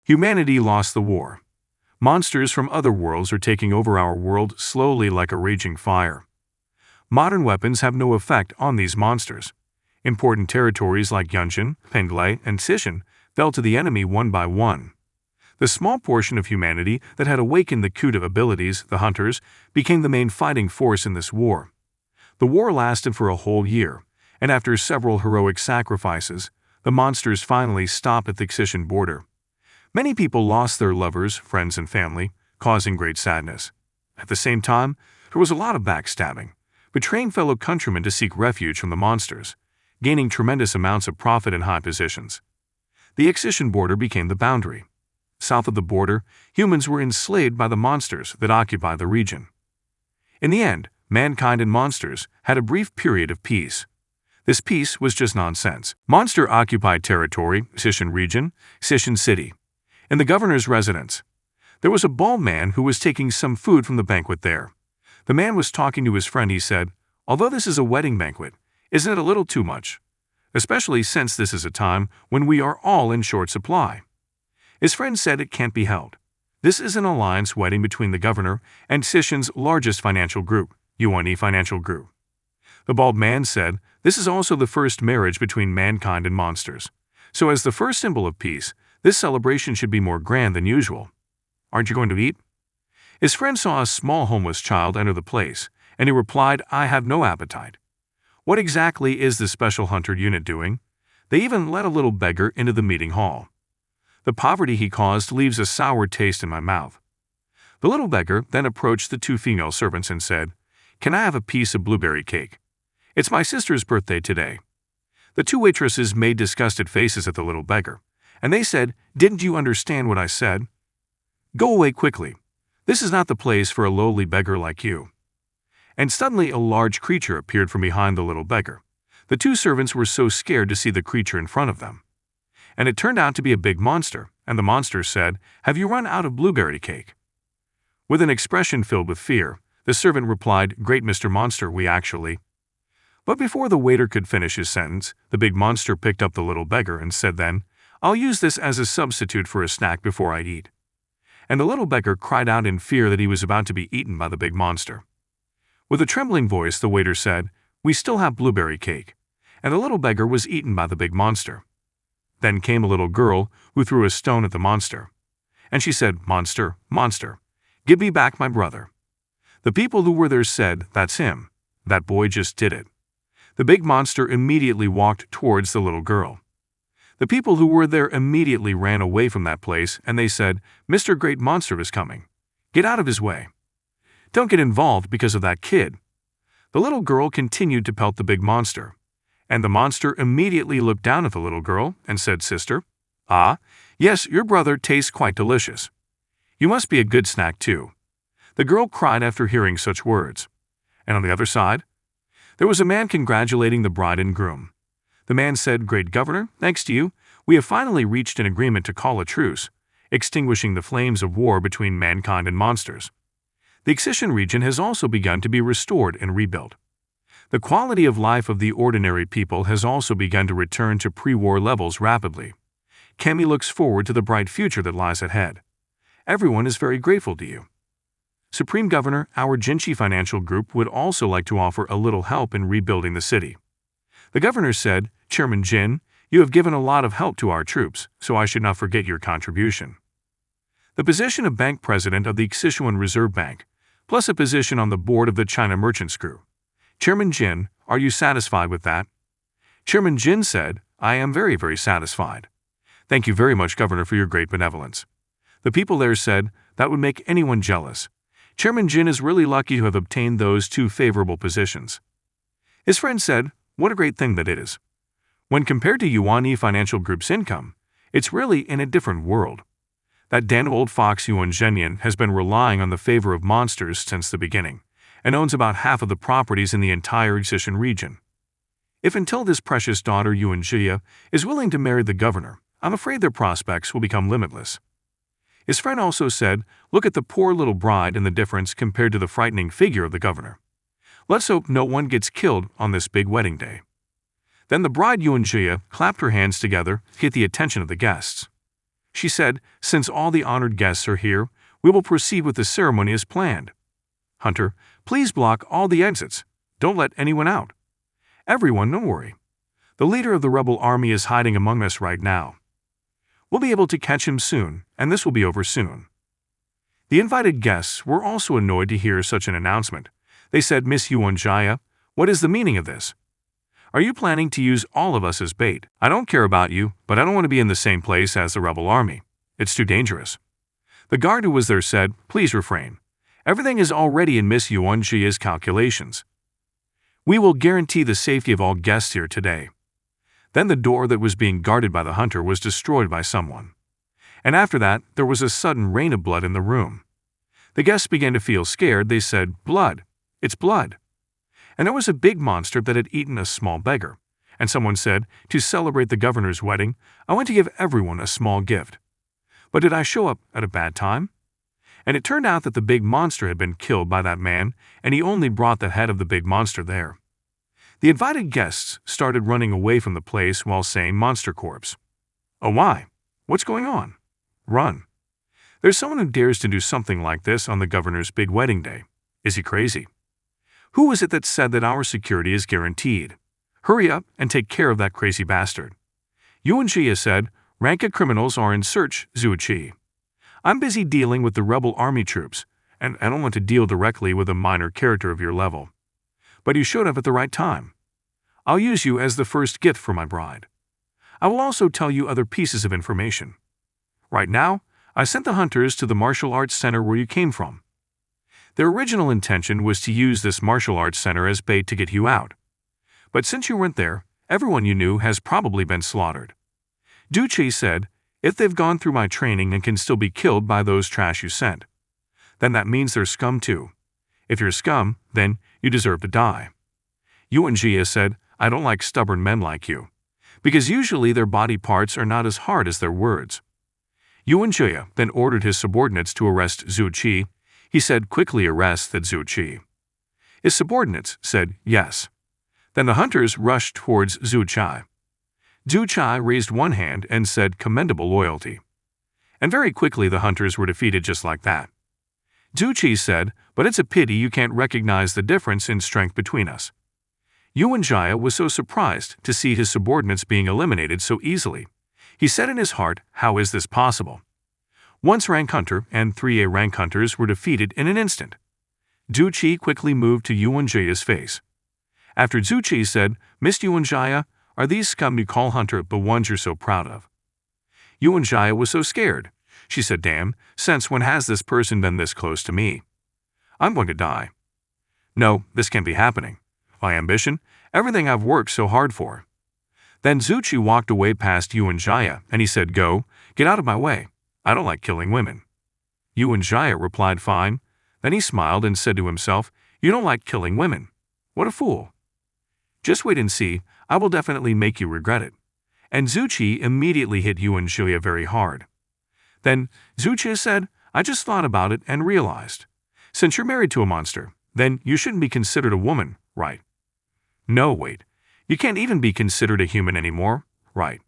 Humanity lost the war. Monsters from other worlds are taking over our world slowly like a raging fire. Modern weapons have no effect on these monsters. Important territories like Yunjin, Penglai, and Sishan fell to the enemy one by one. The small portion of humanity that had awakened the Kuda abilities, the hunters, became the main fighting force in this war. The war lasted for a whole year, and after several heroic sacrifices, the monsters finally stopped at the Xishan border. Many people lost their lovers, friends, and family, causing great sadness. At the same time, there was a lot of backstabbing, betraying fellow countrymen to seek refuge from the monsters, gaining tremendous amounts of profit in high positions. The Xishan border became the boundary. South of the border, humans were enslaved by the monsters that occupied the region. In the end, mankind and monsters had a brief period of peace. This peace was just nonsense. Monster-occupied territory, Xishan region, Xishan city. In the governor's residence, there was a bald man who was taking some food from the banquet there. The man was talking to his friend. He said, "Although this is a wedding banquet, isn't it a little too much? Especially since this is a time when we are all in short supply." His friend said it can't be held. This is an alliance wedding between the governor and Xishan's largest financial group, Yuan Financial Group. The bald man said, "This is also the first marriage between mankind and monsters. So as the first symbol of peace, this celebration should be more grand than usual. Aren't you going to eat?" His friend saw a small homeless child enter the place, and he replied, "I have no appetite." What exactly is the special hunter unit doing? They even let a little beggar into the meeting hall. The poverty he caused leaves a sour taste in my mouth. The little beggar then approached the two female servants and said, "Can I have a piece of blueberry cake? It's my sister's birthday today." The two waitresses made disgusted faces at the little beggar, and they said, "Didn't you understand what I said? Go away quickly. This is not the place for a lowly beggar like you." And suddenly a large creature appeared from behind the little beggar. The two servants were so scared to see the creature in front of them. And it turned out to be a big monster, and the monster said, "Have you run out of blueberry cake?" With an expression filled with fear, the servant replied, "Great Mr. Monster, we actually..." But before the waiter could finish his sentence, the big monster picked up the little beggar and said then, "I'll use this as a substitute for a snack before I eat." And the little beggar cried out in fear that he was about to be eaten by the big monster. With a trembling voice, the waiter said, "We still have blueberry cake." And the little beggar was eaten by the big monster. Then came a little girl who threw a stone at the monster. And she said, "Monster, monster, give me back my brother." The people who were there said, "That's him. That boy just did it." The big monster immediately walked towards the little girl. The people who were there immediately ran away from that place, and they said, "Mr. Great Monster is coming. Get out of his way. Don't get involved because of that kid." The little girl continued to pelt the big monster, and the monster immediately looked down at the little girl and said, "Sister, yes, your brother tastes quite delicious. You must be a good snack too." The girl cried after hearing such words. And on the other side, there was a man congratulating the bride and groom. The man said, "Great Governor, thanks to you, we have finally reached an agreement to call a truce, extinguishing the flames of war between mankind and monsters. The Xishan region has also begun to be restored and rebuilt. The quality of life of the ordinary people has also begun to return to pre-war levels rapidly. Kemi looks forward to the bright future that lies ahead. Everyone is very grateful to you. Supreme Governor, our Jinchi Financial Group would also like to offer a little help in rebuilding the city." The governor said, "Chairman Jin, you have given a lot of help to our troops, so I should not forget your contribution. The position of bank president of the Xishan Reserve Bank, plus a position on the board of the China Merchants Group. Chairman Jin, are you satisfied with that?" Chairman Jin said, "I am very, very satisfied. Thank you very much, Governor, for your great benevolence." The people there said, "That would make anyone jealous. Chairman Jin is really lucky to have obtained those two favorable positions." His friend said, "What a great thing that it is. When compared to Yuan Financial Group's income, it's really in a different world. That damn old fox Yuan Zhenyan has been relying on the favor of monsters since the beginning, and owns about half of the properties in the entire Xishan region. If until this precious daughter Yuan Jia is willing to marry the governor, I'm afraid their prospects will become limitless." His friend also said, "Look at the poor little bride and the difference compared to the frightening figure of the governor. Let's hope no one gets killed on this big wedding day." Then the bride Yuan Jia clapped her hands together to get the attention of the guests. She said, "Since all the honored guests are here, we will proceed with the ceremony as planned. Hunter, please block all the exits. Don't let anyone out. Everyone, don't worry. The leader of the rebel army is hiding among us right now. We'll be able to catch him soon, and this will be over soon." The invited guests were also annoyed to hear such an announcement. They said, "Miss Yuanjia, what is the meaning of this? Are you planning to use all of us as bait? I don't care about you, but I don't want to be in the same place as the rebel army. It's too dangerous." The guard who was there said, "Please refrain. Everything is already in Miss Yuanjia's calculations. We will guarantee the safety of all guests here today." Then the door that was being guarded by the hunter was destroyed by someone. And after that, there was a sudden rain of blood in the room. The guests began to feel scared. They said, "Blood. It's blood." And there was a big monster that had eaten a small beggar. And someone said, "To celebrate the governor's wedding, I want to give everyone a small gift. But did I show up at a bad time?" And it turned out that the big monster had been killed by that man, and he only brought the head of the big monster there. The invited guests started running away from the place while saying "monster corpse." "Oh, why? What's going on? Run. There's someone who dares to do something like this on the governor's big wedding day. Is he crazy? Who was it that said that our security is guaranteed? Hurry up and take care of that crazy bastard." Yuanjia said, "Ranka criminals are in search, Zuchi. I'm busy dealing with the rebel army troops, and I don't want to deal directly with a minor character of your level. But you showed up at the right time. I'll use you as the first gift for my bride. I will also tell you other pieces of information. Right now, I sent the hunters to the martial arts center where you came from. Their original intention was to use this martial arts center as bait to get you out. But since you weren't there, everyone you knew has probably been slaughtered." Zuchi said, "If they've gone through my training and can still be killed by those trash you sent, then that means they're scum too. If you're scum, then you deserve to die." Yuanjia said, "I don't like stubborn men like you, because usually their body parts are not as hard as their words." Yuanjia then ordered his subordinates to arrest Zuchi. He said, "Quickly arrest that Zuchi." His subordinates said, "Yes." Then the hunters rushed towards Zuchi. Zuchi raised one hand and said, "Commendable loyalty." And very quickly the hunters were defeated just like that. Zuchi said, "But it's a pity you can't recognize the difference in strength between us." Yuanjia was so surprised to see his subordinates being eliminated so easily. He said in his heart, "How is this possible?" Once rank hunter and 3A rank hunters were defeated in an instant. Zuchi quickly moved to Yuanjia's face. After Zuchi said, "Miss Yuanjia, are these scum you call hunter the ones you're so proud of?" Yuanjia was so scared. She said, "Damn, since when has this person been this close to me? I'm going to die. No, this can't be happening. My ambition, everything I've worked so hard for." Then Zuchi walked away past Yuanjia and he said, "Go, get out of my way. I don't like killing women." Yuanjia replied, "Fine." Then he smiled and said to himself, "You don't like killing women? What a fool. Just wait and see, I will definitely make you regret it." And Zuchi immediately hit Yuanjia very hard. Then Zuchi said, "I just thought about it and realized. Since you're married to a monster, then you shouldn't be considered a woman, right? No, wait. You can't even be considered a human anymore, right?"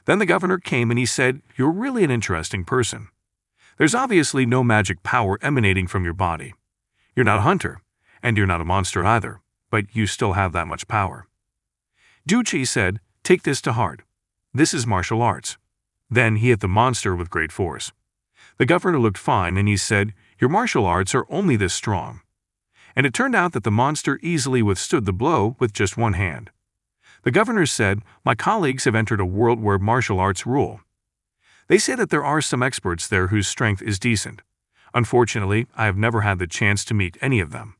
Then the governor came and he said, "You're really an interesting person. There's obviously no magic power emanating from your body. You're not a hunter, and you're not a monster either, but you still have that much power." Zuchi said, "Take this to heart. This is martial arts." Then he hit the monster with great force. The governor looked fine and he said, "Your martial arts are only this strong." And it turned out that the monster easily withstood the blow with just one hand. The governor said, "My colleagues have entered a world where martial arts rule. They say that there are some experts there whose strength is decent. Unfortunately, I have never had the chance to meet any of them.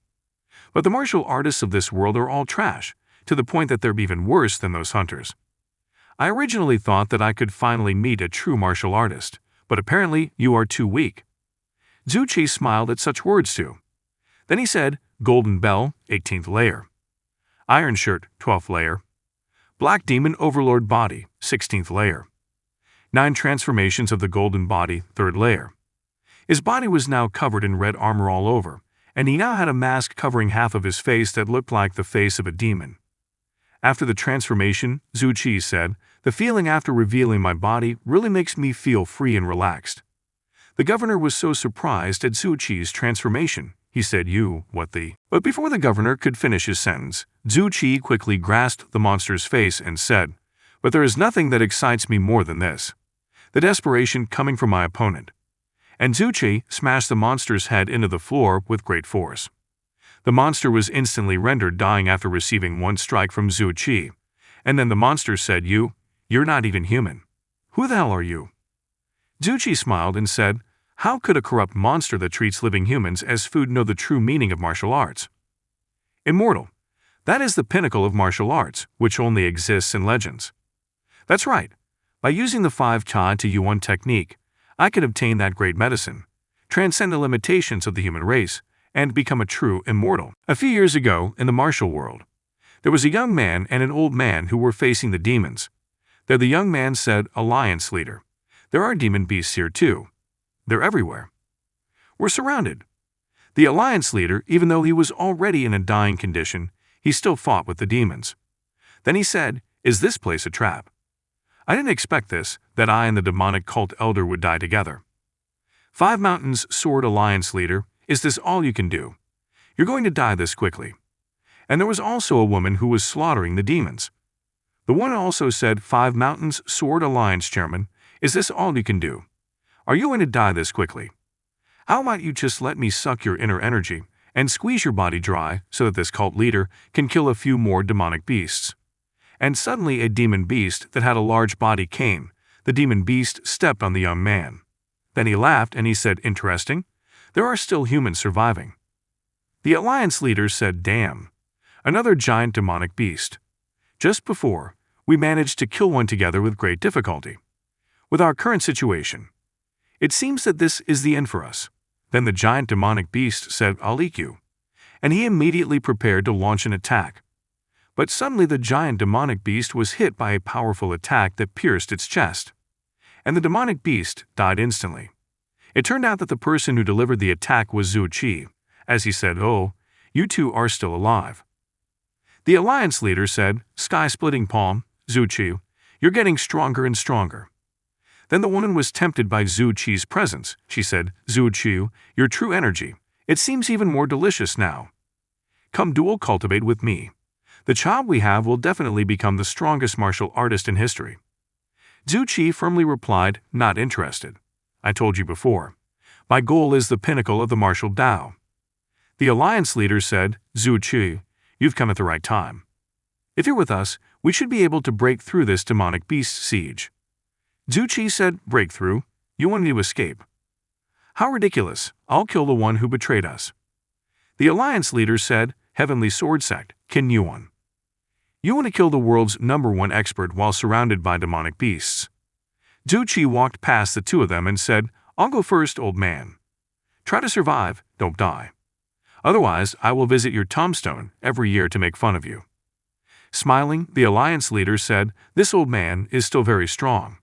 But the martial artists of this world are all trash, to the point that they're even worse than those hunters. I originally thought that I could finally meet a true martial artist, but apparently you are too weak." Zuchi smiled at such words too. Then he said, "Golden Bell, 18th layer. Iron Shirt, 12th layer. Black Demon Overlord Body, 16th layer. 9 transformations of the Golden Body, 3rd layer." His body was now covered in red armor all over, and he now had a mask covering half of his face that looked like the face of a demon. After the transformation, Zuchi said, The feeling after revealing my body really makes me feel free and relaxed." The governor was so surprised at Zuchi's transformation. He said, "You, what the—" But before the governor could finish his sentence, Zuchi quickly grasped the monster's face and said, "But there is nothing that excites me more than this. The desperation coming from my opponent." And Zuchi smashed the monster's head into the floor with great force. The monster was instantly rendered dying after receiving one strike from Zuchi. And then the monster said, You're not even human. Who the hell are you?" Zuchi smiled and said, "How could a corrupt monster that treats living humans as food know the true meaning of martial arts? Immortal. That is the pinnacle of martial arts, which only exists in legends. That's right. By using the 5 to Yuan technique, I could obtain that great medicine, transcend the limitations of the human race, and become a true immortal." A few years ago, in the martial world, there was a young man and an old man who were facing the demons. There the young man said, "Alliance leader, there are demon beasts here too. They're everywhere. We're surrounded." The alliance leader, even though he was already in a dying condition, he still fought with the demons. Then he said, "Is this place a trap? I didn't expect this, that I and the demonic cult elder would die together. 5 Mountains Sword Alliance leader, is this all you can do? You're going to die this quickly." And there was also a woman who was slaughtering the demons. The one also said, 5 Mountains Sword Alliance chairman, is this all you can do? Are you going to die this quickly? How about you just let me suck your inner energy and squeeze your body dry so that this cult leader can kill a few more demonic beasts? And suddenly a demon beast that had a large body came. The demon beast stepped on the young man. Then he laughed and he said, "Interesting. There are still humans surviving." The alliance leader said, "Damn. Another giant demonic beast. Just before, we managed to kill one together with great difficulty. With our current situation, it seems that this is the end for us." Then the giant demonic beast said, "I'll eat you." And he immediately prepared to launch an attack. But suddenly the giant demonic beast was hit by a powerful attack that pierced its chest. And the demonic beast died instantly. It turned out that the person who delivered the attack was Zuchi, as he said, "Oh, you two are still alive." The alliance leader said, "Sky-splitting palm, Zuchi, you're getting stronger and stronger." Then the woman was tempted by Zuchi's presence. She said, "Zuchi, your true energy, it seems even more delicious now. Come dual cultivate with me. The child we have will definitely become the strongest martial artist in history." Zuchi firmly replied, "Not interested. I told you before. My goal is the pinnacle of the martial Tao." The alliance leader said, "Zuchi, you've come at the right time. If you're with us, we should be able to break through this demonic beast siege." Zuchi said, "Breakthrough? You want me to escape? How ridiculous. I'll kill the one who betrayed us." The alliance leader said, "Heavenly Sword Sect, Ken Yuan. You want to kill the world's #1 expert while surrounded by demonic beasts." Zuchi walked past the two of them and said, "I'll go first, old man. Try to survive, don't die. Otherwise, I will visit your tombstone every year to make fun of you." Smiling, the alliance leader said, "This old man is still very strong.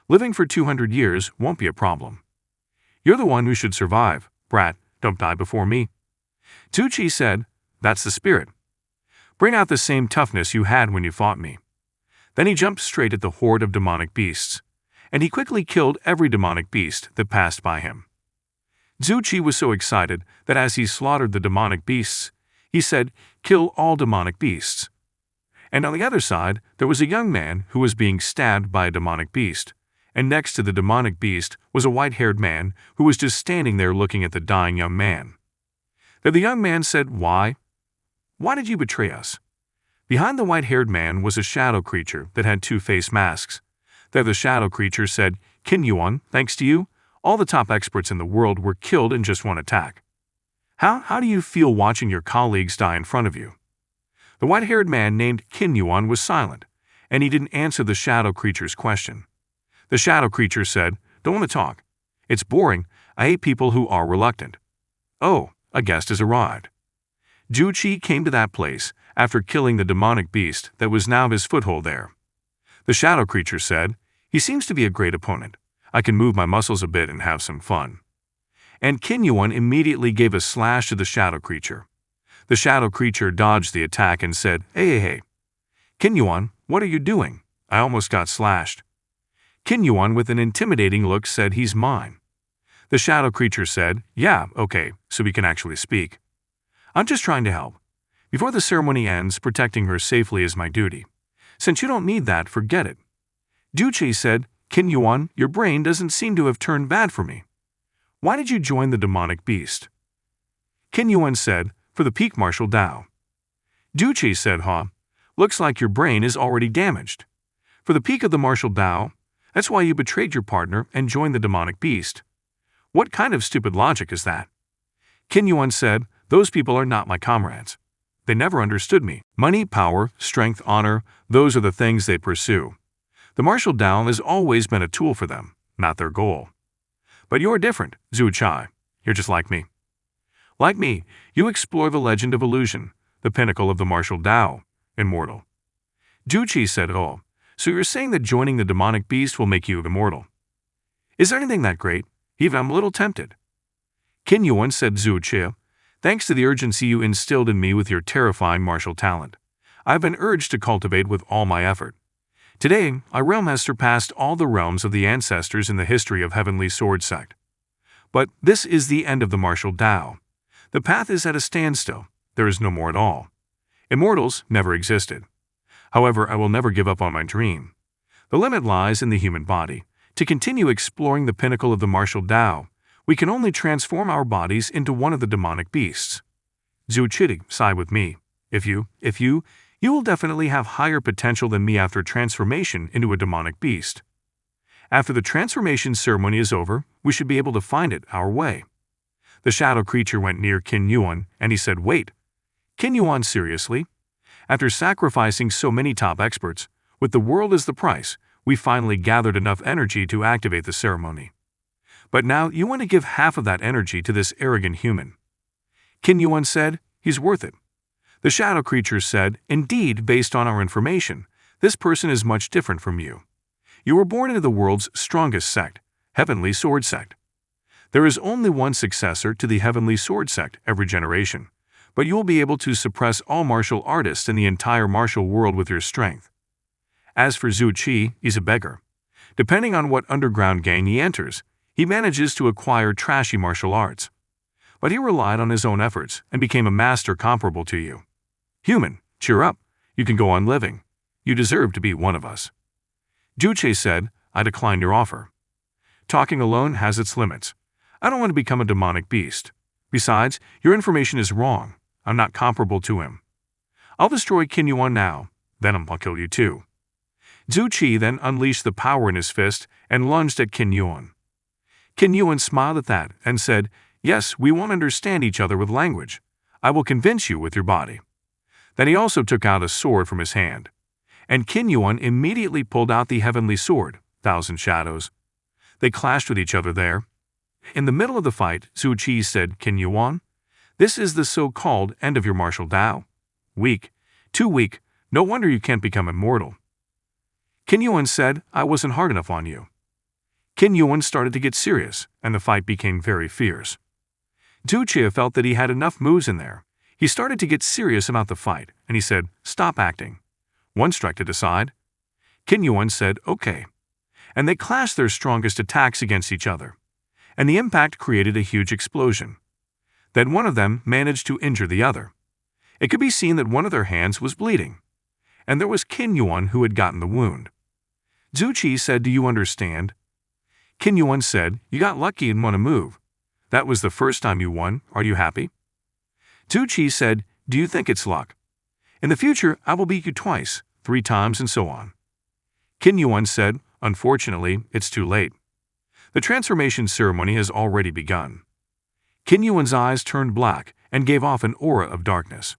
Living for 200 years won't be a problem. You're the one who should survive, brat, don't die before me." Zuchi said, "That's the spirit. Bring out the same toughness you had when you fought me." Then he jumped straight at the horde of demonic beasts, and he quickly killed every demonic beast that passed by him. Zuchi was so excited that as he slaughtered the demonic beasts, he said, "Kill all demonic beasts." And on the other side, there was a young man who was being stabbed by a demonic beast, and next to the demonic beast was a white-haired man who was just standing there looking at the dying young man. Then the young man said, Why did you betray us?" Behind the white-haired man was a shadow creature that had 2 face masks. There the shadow creature said, "Ken Yuan, thanks to you, all the top experts in the world were killed in just one attack. How do you feel watching your colleagues die in front of you?" The white-haired man named Ken Yuan was silent, and he didn't answer the shadow creature's question. The shadow creature said, "Don't want to talk. It's boring. I hate people who are reluctant. Oh, a guest has arrived." Zuchi came to that place after killing the demonic beast that was now his foothold there. The shadow creature said, "He seems to be a great opponent. I can move my muscles a bit and have some fun." And Ken Yuan immediately gave a slash to the shadow creature. The shadow creature dodged the attack and said, Hey. Ken Yuan, what are you doing? I almost got slashed. Ken Yuan, with an intimidating look, said, "He's mine." The shadow creature said, "Yeah, okay, so we can actually speak. I'm just trying to help. Before the ceremony ends, protecting her safely is my duty. Since you don't need that, forget it." Zuchi said, "Ken Yuan, your brain doesn't seem to have turned bad for me. Why did you join the demonic beast?" Ken Yuan said, "For the peak martial Dao." Zuchi said, "Huh, looks like your brain is already damaged. For the peak of the martial Dao, that's why you betrayed your partner and joined the demonic beast. What kind of stupid logic is that?" Ken Yuan said, "Those people are not my comrades. They never understood me. Money, power, strength, honor, those are the things they pursue. The martial Dao has always been a tool for them, not their goal. But you're different, Zuchi. You're just like me. Like me, you explore the legend of illusion, the pinnacle of the martial Dao, immortal." Zuchi said, "Oh, so you're saying that joining the demonic beast will make you immortal? Is there anything that great? Even I'm a little tempted." Ken Yuan said, "Zuchi, thanks to the urgency you instilled in me with your terrifying martial talent, I've been urged to cultivate with all my effort. Today, our realm has surpassed all the realms of the ancestors in the history of Heavenly Sword Sect. But this is the end of the martial Dao. The path is at a standstill. There is no more at all. Immortals never existed. However, I will never give up on my dream. The limit lies in the human body. To continue exploring the pinnacle of the martial Dao, we can only transform our bodies into one of the demonic beasts. Zuchi, side with me. If you will definitely have higher potential than me after transformation into a demonic beast. After the transformation ceremony is over, we should be able to find it our way." The shadow creature went near Ken Yuan and he said, "Wait. Ken Yuan, seriously? After sacrificing so many top experts, with the world as the price, we finally gathered enough energy to activate the ceremony. But now you want to give half of that energy to this arrogant human." Ken Yuan said, "He's worth it." The shadow creature said, "Indeed, based on our information, this person is much different from you. You were born into the world's strongest sect, Heavenly Sword Sect. There is only one successor to the Heavenly Sword Sect every generation, but you will be able to suppress all martial artists in the entire martial world with your strength. As for Zuchi, he's a beggar. Depending on what underground gang he enters, he manages to acquire trashy martial arts. But he relied on his own efforts and became a master comparable to you. Human, cheer up. You can go on living. You deserve to be one of us." Zuchi said, "I decline your offer. Talking alone has its limits. I don't want to become a demonic beast. Besides, your information is wrong. I'm not comparable to him. I'll destroy Ken Yuan now, then I'll kill you too." Zuchi then unleashed the power in his fist and lunged at Ken Yuan. Ken Yuan smiled at that and said, "Yes, we won't understand each other with language. I will convince you with your body." Then he also took out a sword from his hand. And Ken Yuan immediately pulled out the heavenly sword, Thousand Shadows. They clashed with each other there. In the middle of the fight, Zuchi said, "Ken Yuan, this is the so-called end of your martial Dao. Weak, too weak, no wonder you can't become immortal." Ken Yuan said, "I wasn't hard enough on you." Ken Yuan started to get serious, and the fight became very fierce. Zuchi felt that he had enough moves in there. He started to get serious about the fight, and he said, "Stop acting. One strike to decide." Ken Yuan said, "Okay." And they clashed their strongest attacks against each other. And the impact created a huge explosion. Then one of them managed to injure the other. It could be seen that one of their hands was bleeding. And there was Ken Yuan who had gotten the wound. Zuchi said, "Do you understand?" Ken Yuan said, "You got lucky and won a move. That was the first time you won. Are you happy?" Zuchi said, "Do you think it's luck? In the future, I will beat you twice, 3 times, and so on." Ken Yuan said, "Unfortunately, it's too late. The transformation ceremony has already begun." Ken Yuan's eyes turned black and gave off an aura of darkness.